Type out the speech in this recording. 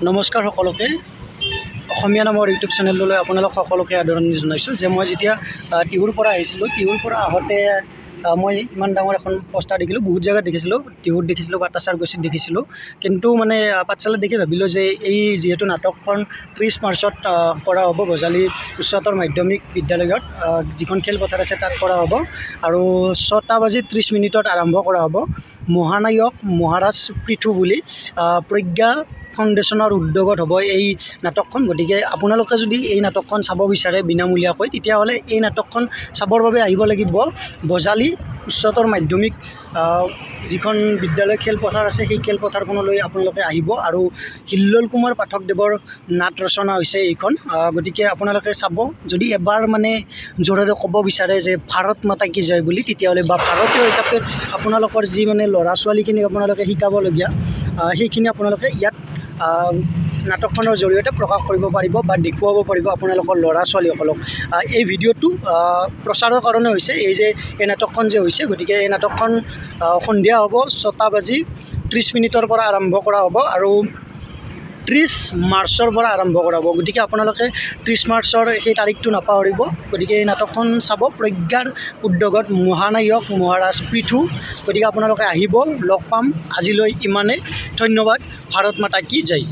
নমস্কাৰ সকলোকে অসমীয়া নামৰ ইউটিউব চেনেললৈ আপোনালোক সকলোকে আদৰণি জনাইছোঁ যে মই যেতিয়া টিহুৰ পৰা আহিছিলোঁ টিহুৰ পৰা আহোঁতে মই ইমান ডাঙৰ এখন পোষ্টাৰ দেখিলোঁ বহুত জেগাত দেখিছিলোঁ টিহুত দেখিছিলোঁ বাটাচাৰকুছিত দেখিছিলোঁ কিন্তু মানে পাঠশালাত দেখি ভাবিলোঁ যে এই যিহেতু নাটকখন 30 মাৰ্চত কৰা হ'ব গজালি উচ্চতৰ মাধ্যমিক বিদ্যালয়ত যিখন খেলপথাৰ আছে তাত কৰা হ'ব আৰু 6:30 আৰম্ভ কৰা হ'ব মহানায়ক মহাৰাজ পৃথু বুলি প্ৰজ্ঞা ফাউণ্ডেশ্যনৰ উদ্যোগত হ'ব এই নাটকখন গতিকে আপোনালোকে যদি এই নাটকখন চাব বিচাৰে বিনামূলীয়াকৈ তেতিয়াহ'লে এই নাটকখন চাবৰ বাবে আহিব লাগিব বজালি উচ্চতৰ মাধ্যমিক যিখন বিদ্যালয় খেলপথাৰ আছে সেই খেলপথাৰখনলৈ আপোনালোকে আহিব আৰু হিল্লোল কুমাৰ পাঠকদেৱৰ নাট ৰচনা হৈছে এইখন গতিকে আপোনালোকে চাব যদি এবাৰ মানে জোৰেৰে ক'ব বিচাৰে যে ভাৰত মাতা কি জয় বুলি তেতিয়াহ'লে বা ভাৰতীয় হিচাপে আপোনালোকৰ যি মানে ল'ৰা ছোৱালীখিনিক আপোনালোকে শিকাবলগীয়া সেইখিনি আপোনালোকে ইয়াত নাটকখনৰ জৰিয়তে প্ৰকাশ কৰিব পাৰিব বা দেখুৱাব পাৰিব আপোনালোকৰ ল'ৰা ছোৱালীসকলক এই ভিডিঅ'টো প্ৰচাৰৰ কাৰণে হৈছে এই যে এই নাটকখন যে হৈছে গতিকে এই নাটকখন সন্ধিয়া হ'ব 6:30 পৰা আৰম্ভ কৰা হ'ব আৰু 30 মাৰ্চৰ পৰা আৰম্ভ কৰা হ'ব গতিকে আপোনালোকে 30 মাৰ্চৰ সেই তাৰিখটো নাপাহৰিব গতিকে এই নাটকখন চাব প্ৰজ্ঞাৰ উদ্যোগত মহানায়ক মহাৰাজ পৃথু গতিকে আপোনালোকে আহিব লগ পাম আজিলৈ ইমানে ধন্যবাদ ভাৰত মাতা কি জয়।